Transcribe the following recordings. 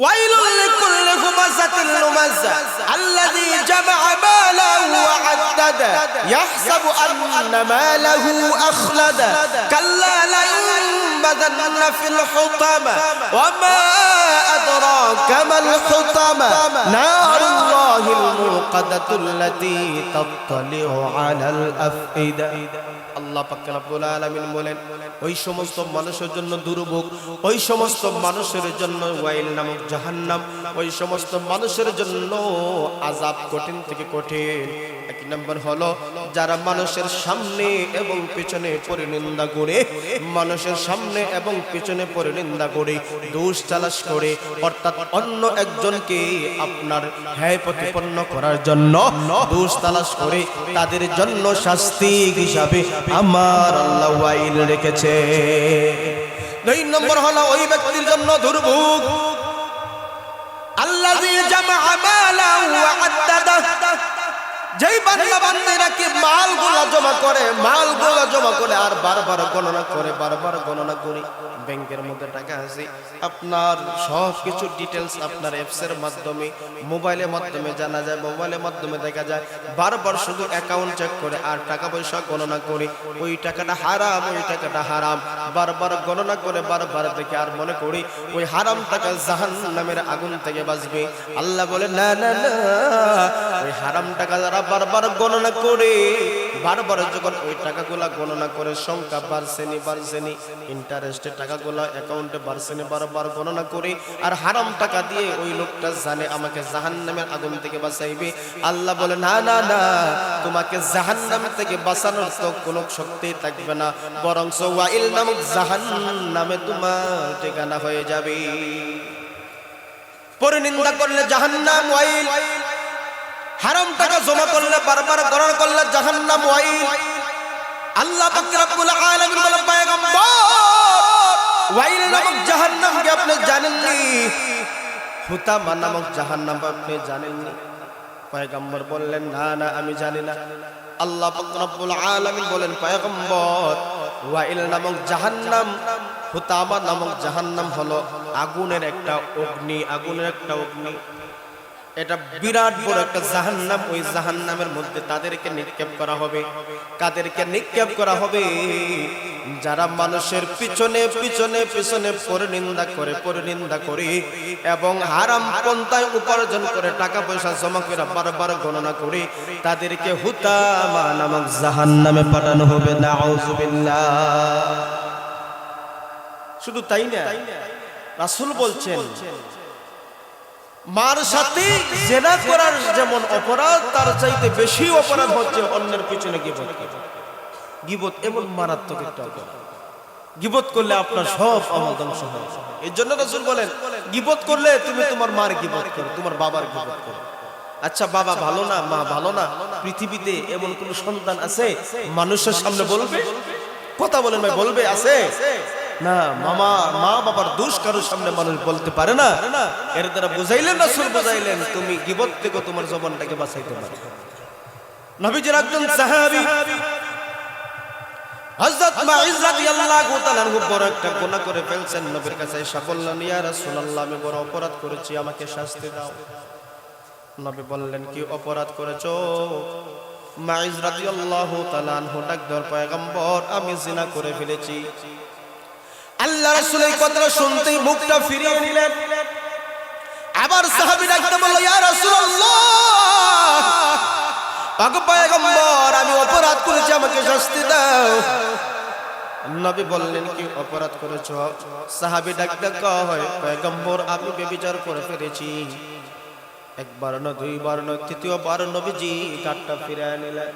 ويل لكل همزة لمزة الذي جمع ماله وعدده يحسب أن ماله أخلده كلا لينبذن في الحطمة وما أدراك ما الحطمة نار الله الموقدة التي تطلع على الأفئدة আল্লাহ পাক রব্বুল আলামিন বলেন ওই সমস্ত মানুষের জন্য দুর্ভোগ, ওই সমস্ত মানুষের জন্য ওয়াইল নামক জাহান্নাম, ওই সমস্ত মানুষের জন্য আযাব কঠিন থেকে কঠিন। এক নম্বর হলো যারা মানুষের সামনে এবং পিছনে পরিনিন্দা করে, মানুষের সামনে এবং পিছনে পরিনিন্দা করে, দোষ তালাশ করে, অর্থাৎ অন্য একজনকে আপনার হ্যায় প্রতিপন্ন করার জন্য দোষ তালাশ করে, তাদের জন্য শাস্তি হিসাবে আমার আল্লাহ ওয়াইল রেখেছে। দুই নম্বর হলো ওই ব্যক্তির জন্য দুর্ভোগ আল্লাযী জামাআ মালাহু ওয়া আদ্দাদা, যেই বান্দা বান্দিরা কি মালগুলো জমা করে আর বারবার গণনা করে ব্যাংকের মধ্যে টাকা আছে, আপনার সব কিছু ডিটেইলস আপনার অ্যাপস এর মাধ্যমে, মোবাইলের মাধ্যমে জানা যায়, মোবাইলের মাধ্যমে দেখা যায়, বারবার শুধু অ্যাকাউন্ট চেক করে আর টাকা পয়সা গণনা করে ওই টাকাটা হারাম, ওই টাকাটা হারাম, বারবার গণনা করে বারবার দেখে আর মনে করি ওই হারাম টাকা জাহান্নামের আগুন থেকে বাঁচবে। আল্লাহ বলে না না না, ওই হারাম টাকা যারা বারবার গণনা করে, বারবার যখন ওই টাকাগুলা গণনা করে সংখ্যা বাড়ছেনি, ইন্টারেস্টের টাকাগুলা অ্যাকাউন্টে বাড়ছেনি, বারবার গণনা করে আর হারাম টাকা দিয়ে ওই লোকটা জানে আমাকে জাহান্নামের আগুন থেকে বাঁচাইবে। আল্লাহ বলে না না না, তোমাকে জাহান্নাম থেকে বাঁচানোর তো কোনো শক্তি থাকবে না, বরং ওয়াইল নামক জাহান্নামে তোমার ঠিকানা হয়ে যাবে। পরিনিন্দা করলে জাহান্নাম ওয়াইল, হারাম টাকা জমা করলে বারবার গণনা করলে জাহান্নাম ওয়াইল। আল্লাহ পাক রব্বুল আলামিন বলেন পয়গম্বর ওয়াইল নামক জাহান্নামকে আপনি জানেননি, হুতামা নামক জাহান্নাম আপনি জানেননি? পয়গম্বর বললেন না না আমি জানি না। আল্লাহ পাক রব্বুল আলামিন বলেন পয়গম্বর ওয়াইল নামক জাহান্নাম, হুতামা নামক জাহান্নাম হলো আগুনের একটা অগ্নি, এটা বিরাট বড় একটা জাহান্নাম। ওই জাহান্নামের মধ্যে তাদেরকে নিক্ষেপ করা হবে। কাদেরকে নিক্ষেপ করা হবে? যারা মানুষের পিছনে পরিনিন্দা করে এবং হারাম পন্থায় উপার্জন করে টাকা পয়সা জমা করে বারবার গণনা করে তাদেরকে হুতামা নামক জাহান্নামে পাঠানো হবে। নাউযুবিল্লাহ। শুধু তাই না, রাসূল বলছেন মার সাথে জিনা করার যেমন অপরাধ, তার চাইতে বেশি অপরাধ হচ্ছে অন্যের পিছনে গীবত। এমন মারাত্মক একটা অপরাধ। গীবত করলে আপনার সব আমল ধ্বংস হয়ে যায়। এর জন্য রাসূল বলেন গীবত করলে তুমি তোমার মার গীবত করো, তোমার বাবার গীবত করো। আচ্ছা বাবা ভালো না, মা ভালো না, পৃথিবীতে এমন কোন সন্তান আছে মানুষের সামনে বলবে? কথা বলেন ভাই, বলবে? আছে না? মা বাবার দোষ কারোর সামনে মানুষ বলতে পারে না। এর দ্বারা বুঝাইলেন, রাসূল বুঝাইলেন তুমি গীবত থেকে তোমার জবানটাকে বাঁচাইতে পারো। নবীজির একজন সাহাবী হযরত মুআয রাদিয়াল্লাহু তাআলা আনহু বড় একটা গুনাহ করে ফেলছেন। নবীর কাছে এসে বললেন ইয়া রাসূলুল্লাহ আমি বড় অপরাধ করেছি, আমাকে শাস্তি দাও। নবী বললেন কি অপরাধ করেছো? মুআয রাদিয়াল্লাহু তাআলা আনহু ডাক দেওয়ার পয়গম্বর আমি জিনা করে ফেলেছি। আল্লাহ রাসূল এই কথাটা শুনতেই মুখটা ফিরিয়ে নিলেন। আবার সাহাবী ডাকতে বলল ইয়া রাসূলুল্লাহ, ওগো পয়গম্বর আমি অপরাধ করেছি, আমাকে শাস্তি দাও। নবী বললেন কি অপরাধ করেছো? সাহাবী ডাকতে কয় পয়গম্বর আমি ব্যভিচার করে ফেলেছি। একবার না, দুইবার না, তৃতীয়বার নবীজি কাটটা ফিরিয়ে নিলেন।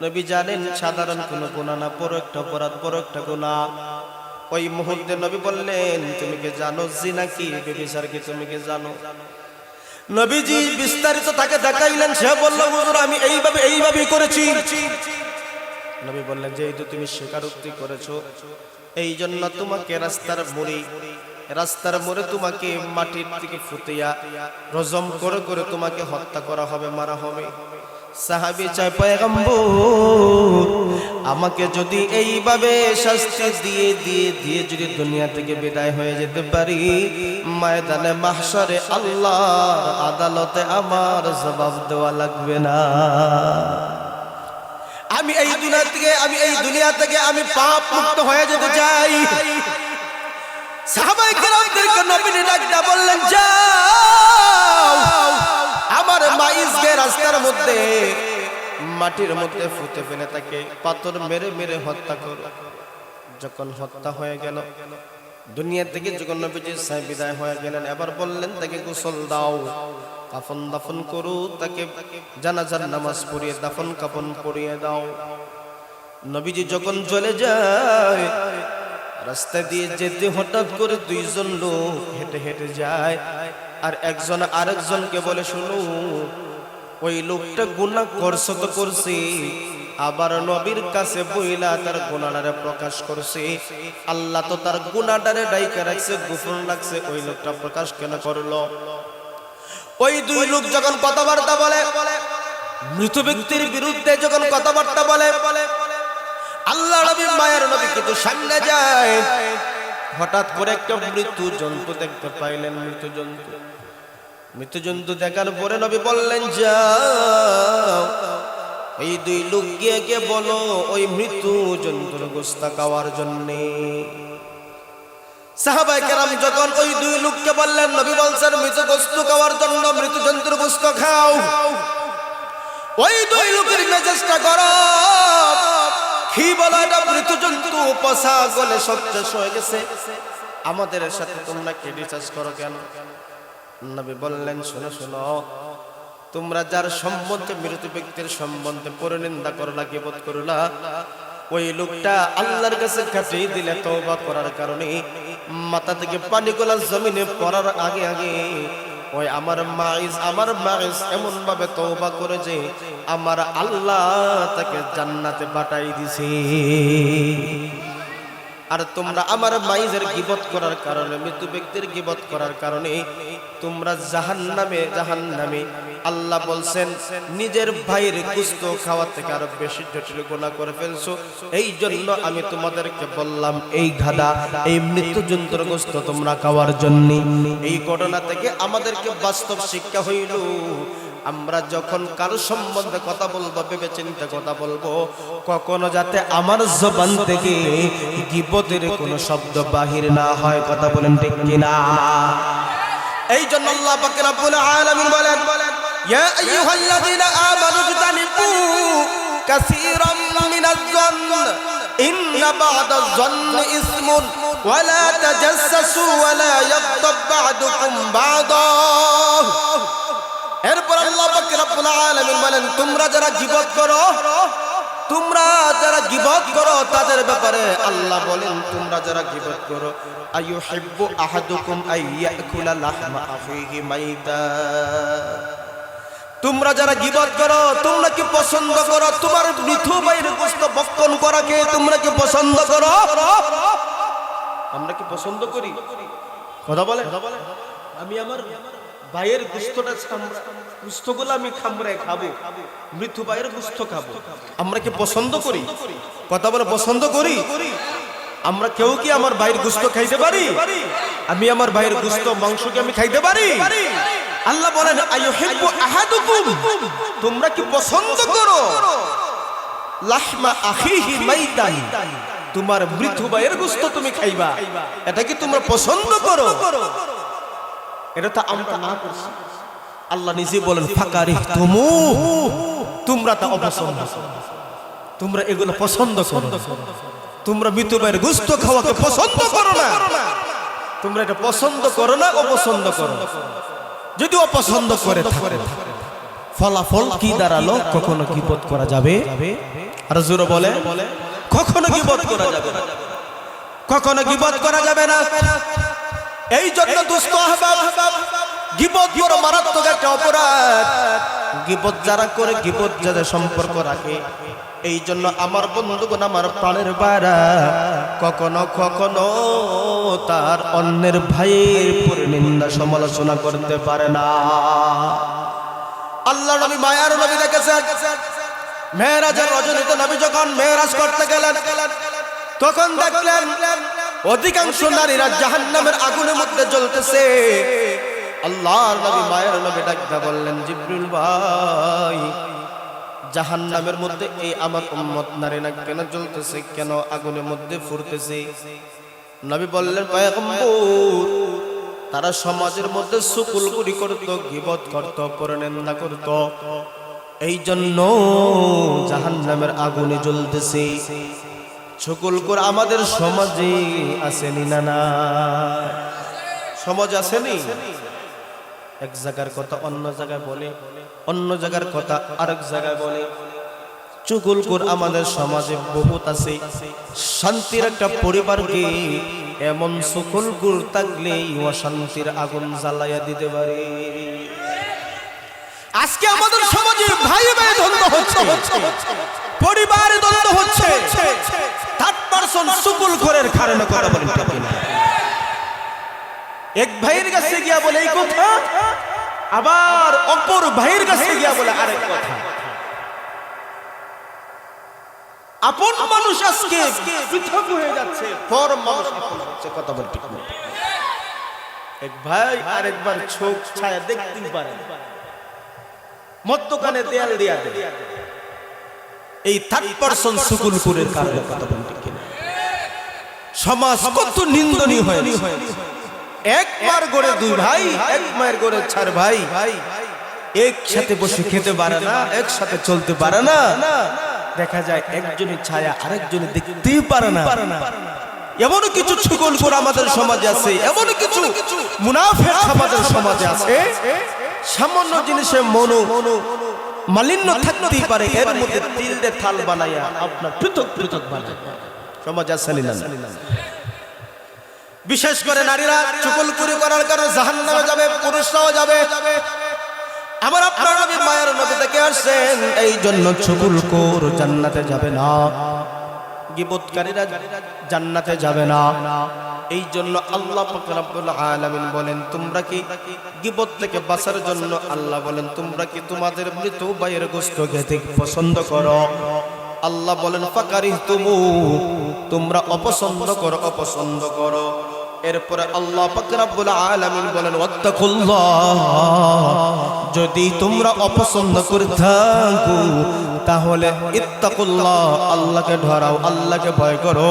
নবী জানেন সাধারণ কোনো গুনাহ না, বড় একটা অপরাধ, বড় একটা গুনাহ। ওই মুহূর্তে নবী বললেন তুমি কি জানো জিনা কি, ব্যভিচার কি তুমি কি জানো? নবীজি বিস্তারিত তাকে দেখাইলেন। সে বলল হুজুর আমি এইভাবে করেছি। নবী বললেন যেহেতু তুমি স্বীকারোক্তি করেছো এই জন্য তোমাকে রাস্তার মোড়ে তোমাকে মাটির থেকে ফুটিয়া রজম করে তোমাকে হত্যা করা হবে, মারা হবে। সাহাবী চায় পয়গম্বর আমাকে যদি এইভাবে শাস্তি দিয়ে দিয়ে দিয়ে যদি দুনিয়া থেকে বিদায় হয়ে যেতে পারি, ময়দানে মাহশরে আল্লাহর আদালতে আমার জবাব দেওয়া লাগবে না। আমি এই দুনিয়া থেকে আমি পাপ মুক্ত হয়ে যেতে চাই। সাহাবায়ে কেরামদেরকে নবী ডাকতে বললেন, যাও আমার মাইজকে রাস্তার মধ্যে মাটির মধ্যে ফুটে ফেলে তাকে পাথর মেরে মেরে হত্যা করো। যখন হত্যা হয়ে গেল, দুনিয়া থেকে যখন নবীজি সাহেব বিদায় হয়ে গেলেন, এবার বললেন তাকে গোসল দাও, কাফন দাফন করো, তাকে জানাজার নামাজ পড়িয়ে দাফন কাফন পড়িয়ে দাও। নবীজি যখন চলে যায়, রাস্তা দিয়ে যেতে হঠাৎ করে দুইজন লোক হেঁটে হেঁটে যায়, আর একজন আরেকজনকে বলে, শুনো ওই লোকটা গুনাহ করছে তো করছে, আবার নবীর কাছে বইলা তার গুনাহটারে প্রকাশ করছে। আল্লাহ তো তার গুনাহটারে ডাইকা রাখছে, গোপন রাখছে, ওই লোকটা প্রকাশ কেন করলো? ওই দুই লোক যখন কথাবার্তা বলে, মৃত ব্যক্তির বিরুদ্ধে যখন কথাবার্তা বলে, আল্লাহ নবী মায়ের নবী কিন্তু সামনে যায়, হঠাৎ করে একটা মৃত্যু জন্তু দেখতে পাইলেন। মৃত্যু জন্তু দেখার পরে নবী বললেন, যাও এই দুই লোক গিয়ে গিয়ে বলো ওই মৃত্যু জন্তুর গোশত খাওয়ার জন্য। সাহাবায়ে কেরাম যখন ওই দুই লোককে বললেন, নবী বলছেন মৃত গোশত খাওয়ার জন্য, মৃত্যু জন্তুর গোশত খাও। ওই দুই লোকের মেজাজটা গরম, কি বলো এটা মৃত জন্তু, পচা গলে সব শেষ হয়ে গেছে, আমাদের সাথে তোমরা কি ডিসকাস করো কেন? নবী বললেন, শোনো শোনো, তোমরা যার সম্বন্ধে মৃত ব্যক্তির সম্বন্ধে পরনিন্দা করলা, গীবত করলা, ওই লোকটা আল্লাহর কাছে কাটিয়ে দিলে তওবা করার কারণে মাথা থেকে পানিগুলা জমিনে পড়ার আগে আগে ওই আমার মাইজ এমন ভাবে তওবা করে যে আমার আল্লাহ তাকে জান্নাতে পাঠাই দিছে। আর তোমরা আমার মাইজের গীবত করার কারণে, মৃত ব্যক্তির গীবত করার কারণে তোমরা জাহান্নামে আল্লাহ বলছেন নিজের ভাইয়ের গোশত খাওয়া থেকে আরো বেশি জটিল গুনাহ করে ফেলছো। এই জন্য আমি তোমাদেরকে বললাম এই গাধা, এই মৃত্যু জন্তুর গোশত তোমরা খাওয়ার জন্য। এই ঘটনা থেকে আমাদেরকে বাস্তব শিক্ষা হইল, আমরা যখন কারো সম্বন্ধে কথা বলবো, ভেবে চিন্তে কথা বলবো, কখনো যাতে আমার জবান থেকে গীবতের কোনো শব্দ বাহির না হয়। কথা বলেন ঠিক কিনা? এই জন্য আল্লাহ পাক রব্বুল আলামিন বলেন, ইয়া আইয়ুহাল্লাযীনা আমানু ইজতানিবু কাসীরাম মিনাজ-যন্ন ইন্না বা'দাজ-যন্নি ইসমুন ওয়া লা তাজাসসু ওয়া লা ইয়াগতাব বা'দুকুম বা'দা। এরপর আল্লাহ পাক রব্বুল আলামিন বলেন, তোমরা যারা গীবত করো তাদের ব্যাপারে আল্লাহ বলেন, তোমরা যারা গীবত করো, আইয়ুহিব্বু আহাদুকুম আইয়াকুলা লাহমা আখিহি মাইতা। তোমরা যারা গীবত করো, তোমরা কি পছন্দ করো তোমার মৃত ভাইয়ের গোশত ভক্ষণ করাকে? তোমরা কি পছন্দ করো? আমরা কি পছন্দ করি? কথা বলে, আমি আমার ভাইয়ের গোশতগুলো আমি খাবো, মৃত্যু ভাইয়ের গোশত খাবো, আমরা কি পছন্দ করি? কথা বলে, পছন্দ করি? আমরা কেউ কি আমার ভাইয়ের গোশত খাইতে পারি? আমি আমার ভাইয়ের গোশত মাংস কি আমি খাইতে পারি? আল্লাহ বলেন, আইয়ুহিব্বু আহাদুকুম, তোমরা কি পছন্দ করো লাহমা আখিহি মাইতান, তোমার মৃত ভাইয়ের গোশত তুমি খাইবা, এটা কি তোমরা পছন্দ করো? এটা তো আমরা না করছি। আল্লাহ নিজে বলেন, ফাকারিহতুমু, তোমরা তা অপছন্দ, তোমরা এগুলো পছন্দ করো, তোমরা মৃত ভাইয়ের গোশত খাওয়াকে পছন্দ করো না, তোমরা এটা পছন্দ করো না, অপছন্দ করো। যদি অপছন্দ করে ফলাফল কি দাঁড়ালো? কখনো গীবত করা যাবে? আর জোরে বলে, কখনো গীবত করা যাবে না, কখনো গীবত করা যাবে না। এই জন্য দোস্ত আহবাব, গীবত বড় মারাত্মক একটা অপরাধ। গীবত যারা করে, গীবত যাদের সম্পর্ক রাখে, এই জন্য আমার বন্ধুগণ, আমার প্রাণের ভাইরা, কখনো কখনো তার অন্যের ভাইয়ের পরনিন্দা সমালোচনা করতে পারে না। আল্লাহ নবী মায়ার নবী দেখেছেন মেরাজের রজনীতে নবী যখন মেরাজ করতে গেলেন তখন দেখলেন অধিকাংশ নারীরা জাহান্নামের আগুনের মধ্যে জ্বলতেছে। আল্লাহর নবী মায়ার নবী ডাকতে বললেন, জিবরিল ভাই, জাহান্নামের মধ্যে এই আমার উম্মত নারীরা কেন জ্বলতেছে, কেন আগুনের মধ্যে ফুরতেছে? নবী বললেন, পয়গম্বর, তারা সমাজের মধ্যে সুকুলকুরি করত, গীবত করত, পরনিন্দা করত, এই জন্য জাহান্নামের আগুনে জ্বলতেছে। সুকুলকুর আমাদের সমাজে আসেনি না? না, সমাজ আসেনি। এক জায়গার কথা অন্য জায়গায় বলে, অন্য জায়গার কথা আরেক জায়গায় বলে। চুগলখোর আমাদের সমাজে বহুত আছে। শান্তির একটা পরিবারকে এমন চুগলখোর থাকলে অশান্তির আগুন জ্বালাইয়া দিতে পারে। আজকে আমাদের সমাজে ভাই ভাই দ্বন্দ্ব হচ্ছে, পরিবারে দ্বন্দ্ব হচ্ছে, থার্ড পারসন চুগলখোরের কারণে কথা বলেন ঠিক না? এক ভাইয়ের কাছে গিয়া বলে এই কথা, আবার অপর ভাইয়ের কাছে গিয়া বলে আরেক কথা। আপন মানুষ আজকে পৃথক হয়ে যাচ্ছে, পর মানুষ আপন হচ্ছে। কথা বল ঠিক না? এক ভাই আরেকবার চোখ ছায়া দেখতে পারে, মধ্যখানে দেয়াল দিয়া দেয়। এই থার্ড পারসন চুগলখোরের কারণে কথা বল ঠিক না? সমাজ কত নিন্দনীয় হয়েছে। একবার গড়ে দুই ভাই, এক মায়ের গড়ে চার ভাই একসাথে বসে খেতে পারে না, একসাথে চলতে পারে না। দেখা যায় একজনের ছায়া আরেকজনে দেখতেই পারে না। এমন কিছু চুগলখোর আমাদের সমাজে আছে, এমন কিছু মুনাফিক আমাদের সমাজে আছে। সামান্য জিনিসে মনো মালিন্য থাকতেই পারে, এর মধ্যে তিল দিয়ে থাল বানাইয়া আপনার পৃথক পৃথক বানায়। সমাজ আছে না? বিশেষ করে নারীরা চুগলখোরি করার কারণে জাহান্নামে যাবে, পুরুষরাও যাবে। আমার আপনার নবী মায়ের নবী থেকে আসছেন, এই জন্য চুগলখোর জান্নাতে যাবে না, গীবতকারীরা জান্নাতে যাবে না। এই জন্য আল্লাহ পাক রব্বুল আলামিন বলেন, তোমরা কি গীবত থেকে বাঁচার জন্য আল্লাহ বলেন, তোমরা কি তোমাদের মৃত ভাইয়ের গোশত খেতে পছন্দ করো? আল্লাহ বলেন, ফাকারিহতুমু, তোমরা অপছন্দ করো, অপছন্দ করো। এরপরে আল্লাহ পাক রব্বুল আলামিন বলেন, ওয়াত্তাকুল্লাহ, যদি তোমরা অপছন্দ করে থাকো তাহলে ইত্তাকুল্লাহ, আল্লাহকে ডরাও, আল্লাহকে ভয় করো।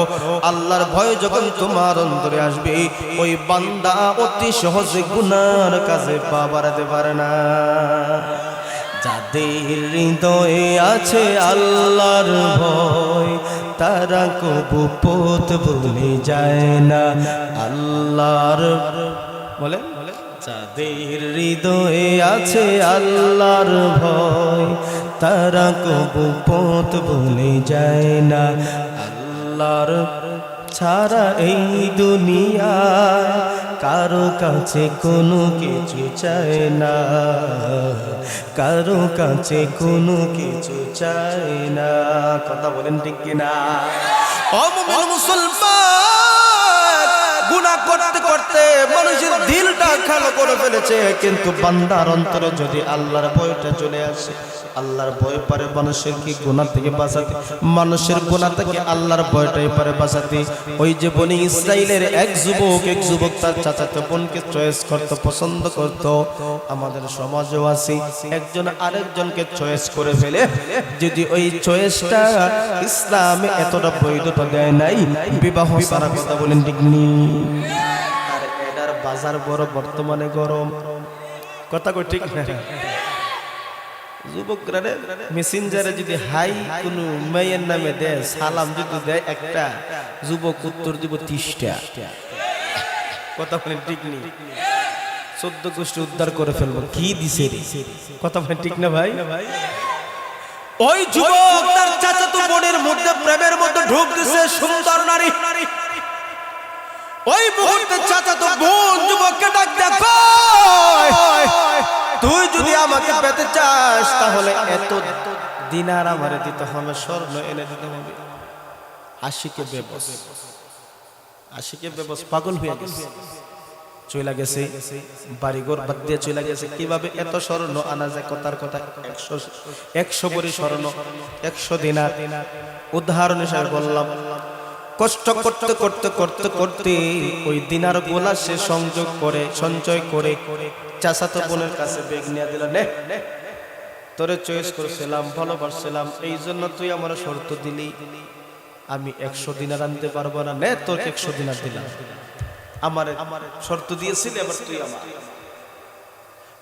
আল্লাহর ভয় যখন তোমার অন্তরে আসবে, ওই বান্দা অতি সহজে গুনার কাজে পা বাড়াতে পারে না। যাদের হৃদয়ে আছে আল্লাহর ভয়, তারা কবু পথ ভুলে যায় না। আল্লাহর বলে, যাদের হৃদয়ে আছে আল্লাহর ভয়, তারা কবু পথ ভুলে যায় না। আল্লাহর ছাড়া এই দুনিয়ায় কারো কাছে কোনো কিছু চায় না, কারো কাছে কোনো কিছু চায় না। কথা বলেন ঠিক কিনা? ও মুমিন মুসলমান, গুনাহ করতে করতে মানুষের দিলটা খালো করে ফেলেছে, কিন্তু বান্দার অন্তরে যদি আল্লাহর ভয়টা চলে আসে, আল্লাহর ভয় পারে মানুষের কি গুনাহ থেকে বাঁচাতে, মানুষের গুনাহ থেকে আল্লাহর ভয়টাই পারে বাঁচাতে। ওই যে বনি ইসরাইলের এক যুবক তার চাচাতো বোনকে চয়েস করত, পছন্দ করত। আমাদের সমাজেও আছে, একজন আরেকজনকে চয়েস করে ফেলে। যদি ওই চয়েসটা ইসলামে এতটা বৈধতা দেয় নাই, বিবাহ সারা। কথা বলেন ঠিক নি? আর এটার বাজার বড় বর্তমানে গরম। কথা কই ঠিক না? যুবকরা মেসেঞ্জারে যদি হাই কোন মেয়ের নামে দেয়, সালাম যদি দেয় একটা, যুবক উত্তর দিব 30টা। কথা বলেন ঠিক নেই? 14 গোষ্ঠী উদ্ধার করে ফেলবো, কি দিছে রে? কথা বলেন ঠিক না ভাই? ওই যুবক তার চাচাতো বোনের মধ্যে প্রেমের মধ্যে ঢুক দিছে সুন্দর নারী। ওই মুহূর্তে চাচাতো বোন যুবককে ডাক দেখো, তুই যদি আমাকে পেতে চাস তাহলে এত দিনার আমারে দিতে হবে, স্বর্ণ এনে দিতে হবে। আশিকে বেবস পাগল হয়ে গেছে। চলে গেছে, বাড়িঘর বাদ দিয়ে চলে গেছে। কিভাবে এত স্বর্ণ আনা যায়? কথার কথা 100 ভরি স্বর্ণ, 100 দিনার। উদাহরণ হিসেবে বললাম, কষ্ট করতে করতে করতে করতে ওই দিনার গোলা সে সংযোগ করে, সঞ্চয় করে চাচাতো বোনের কাছে বেগ নিয়ে দিল, নে তোরে চয়েস করছিলাম, ভালোবাসছিলাম, এই জন্য তুই আমার শর্ত দিলি, আমি 100 দিনার আনতে পারবো না, নে তোর 100 দিনার দিলাম, আমার শর্ত দিয়েছিলি, এবার তুই আমার।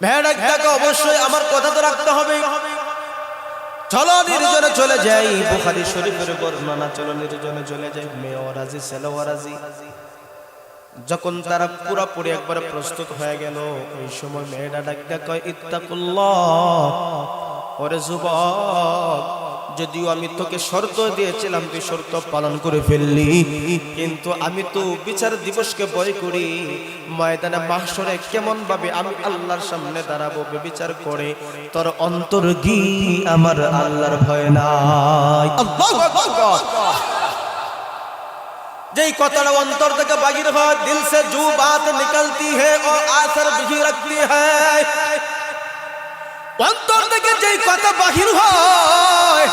মেয়েটাকে অবশ্যই আমার কথা তো রাখতে হবে। চলো নির্জনে চলে যাই, বুখারী শরীফের বর্ণনা, চলো নির্জনে চলে যাই। মেয়েও রাজি, ছেলেও রাজি। যখন তারা পুরোপুরি একবারে প্রস্তুত হয়ে গেল, ওই সময় মেয়েটা ডাকতে কয়, ইত্তাকুল্লাহ, ওরে যুবক, যদিও আমি তোকে শর্ত দিয়েছিলাম, তুই শর্ত পালন করে ফেললি, কিন্তু আমি তো বিচার দিবসকে ভয় করি। ময়দানে মাহশরে কেমন ভাবে আমি আল্লাহর সামনে দাঁড়াবো বিচার করে, তোর অন্তর কি আমার আল্লাহর ভয় নাই? আল্লাহু আকবার। যেই কথাটা অন্তর থেকে বাহির হয়, দিল সে जो बात निकलती है और आसर भी रखती है, অন্তর থেকে যেই কথা বাহির হয়,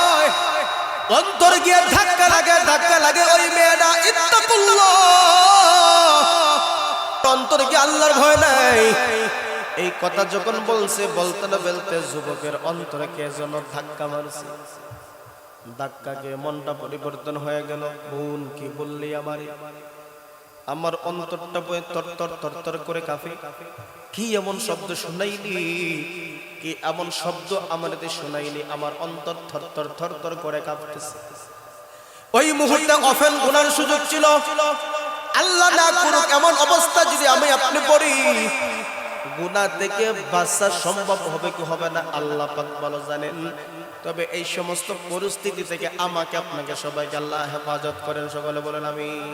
অন্তর গিয়ে ধাক্কা লাগে, ধাক্কা লাগে। ওই মেয়েটা ইত্তাকুল্লাহ, অন্তর গিয়ে আল্লাহর ভয় নাই। এই কথা যখন বলছে, বলতে না বলতে যুবকের অন্তরে কে যেন ধাক্কা মারছে। ধাক্কাকে মনটা পরিবর্তন হয়ে গেল। বোন, কি বললি আমারে? আমার অন্তরটা তরতর তরতর করে কাঁপে। কি এমন শব্দ শুনাইলি? কি এমন শব্দ আমাদের শুনাইলি? আমার অন্তর থরথর থরথর করে কাঁপতেছে। ওই মুহূর্তে অফেন গুনার সুযোগ ছিল। আল্লাহ না করুক এমন অবস্থা যদি আমি আপনি পড়ি, গুনাহ থেকে বাঁচা সম্ভব হবে কি হবে না আল্লাহ পাক ভালো জানেন। তবে এই সমস্ত পরিস্থিতি থেকে আমাকে আপনাকে সবাইকে আল্লাহ হেফাজত করেন। সকলে বলেন আমিন।